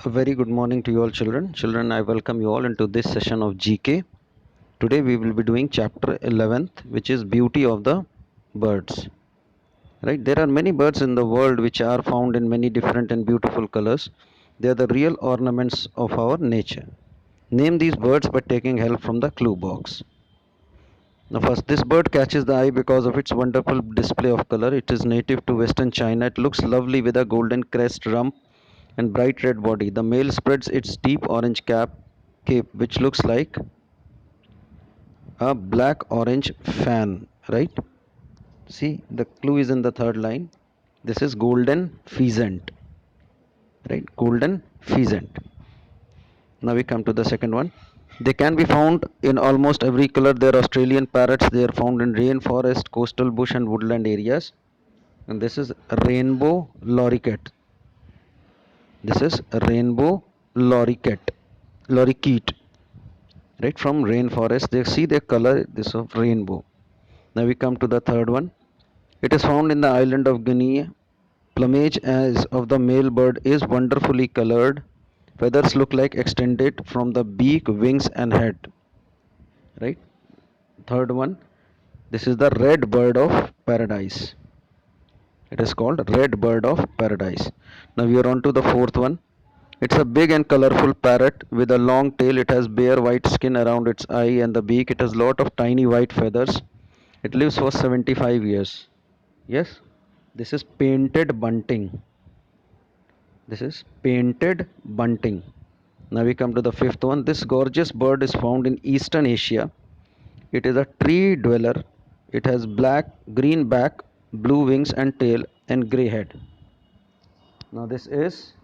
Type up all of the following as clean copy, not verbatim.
A very good morning to you all children. Children, I welcome you all into this session of GK. Today we will be doing chapter 11th, which is beauty of the birds. Right? There are many birds in the world which are found in many different and beautiful colors. They are the real ornaments of our nature. Name these birds by taking help from the clue box. Now first, this bird catches the eye because of its wonderful display of color. It is native to western China. It looks lovely with a golden crest, rump and bright red body. The male spreads its deep orange cape which looks like a black orange fan, right? See, the clue is in the third line. This is golden pheasant, right? Golden pheasant. Now we come to the second one. They can be found in almost every color. They are Australian parrots. They are found in rainforest, coastal bush and woodland areas. And this is rainbow lorikeet. This is rainbow lorikeet. Lorikeet. Right, from rainforest. They see their color, this of rainbow. Now we come to the third one. It is found in the island of Guinea. Plumage as of the male bird is wonderfully colored. Feathers look like extended from the beak, wings and head. Right. Third one. This is the red bird of paradise. It is called red bird of paradise. Now we are on to the fourth one. It's a big and colorful parrot with a long tail. It has bare white skin around its eye and the beak. It has lot of tiny white feathers. It lives for 75 years. Yes, this is painted bunting. This is painted bunting. Now we come to the fifth one. This gorgeous bird is found in Eastern Asia. It is a tree dweller. It has black, green back, blue wings and tail and grey head. Now this is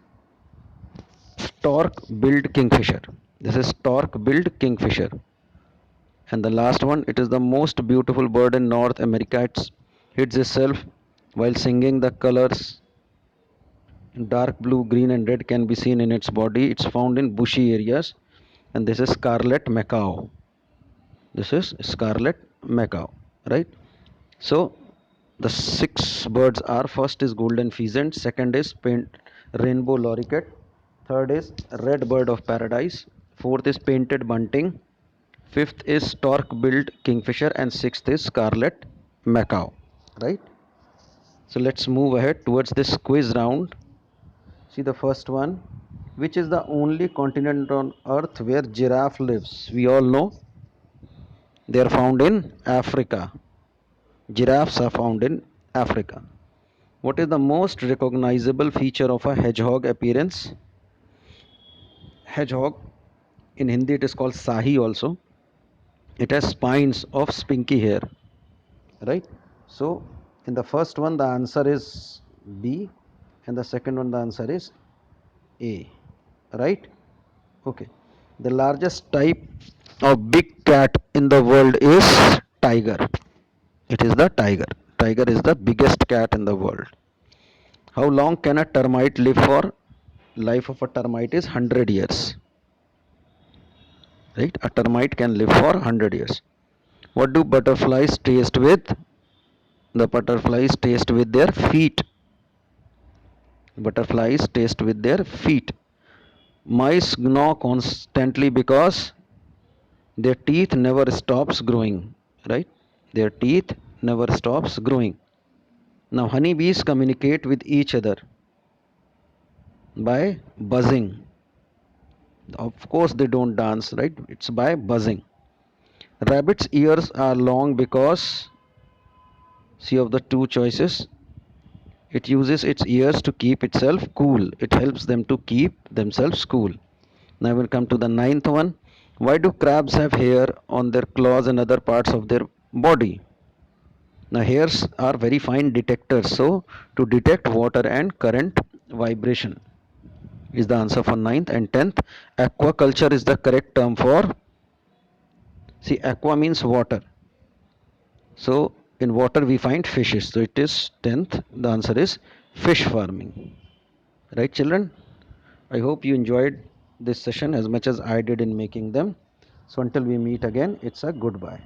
stork-billed kingfisher. This is stork-billed kingfisher. And the last one, it is the most beautiful bird in North America. It hides itself while singing. The colors dark blue, green and red can be seen in its body. It's found in bushy areas. And this is scarlet macaw. This is scarlet macaw, right? So the six birds are: first is golden pheasant, second is rainbow lorikeet, third is red bird of paradise, fourth is painted bunting, fifth is stork-billed kingfisher, and sixth is scarlet macaw, right? So let's move ahead towards this quiz round. See the first one. Which is the only continent on earth where giraffe lives? We all know they are found in Africa. Giraffes are found in Africa. What is the most recognizable feature of a hedgehog appearance? Hedgehog, in Hindi it is called Sahi also. It has spines of spinky hair, right? So in the first one the answer is B, and the second one the answer is A, right? Okay. The largest type of big cat in the world is tiger. It is the tiger. Tiger is the biggest cat in the world. How long can a termite live for? Life of a termite is 100 years. Right? A termite can live for 100 years. What do butterflies taste with? The butterflies taste with their feet. Butterflies taste with their feet. Mice gnaw constantly because their teeth never stops growing. Right? Their teeth never stops growing. Now honeybees communicate with each other by buzzing. Of course they don't dance, right? It's by buzzing. Rabbit's ears are long because, see of the two choices, it uses its ears to keep itself cool. It helps them to keep themselves cool. Now we'll come to the ninth one. Why do crabs have hair on their claws and other parts of their body? Now hairs are very fine detectors, so to detect water and current vibration is the answer for ninth. And 10th, aquaculture is the correct term for, see, aqua means water. So in water we find fishes. So it is 10th. The answer is fish farming. Right, children? I hope you enjoyed this session as much as I did in making them. So until we meet again, it's a goodbye.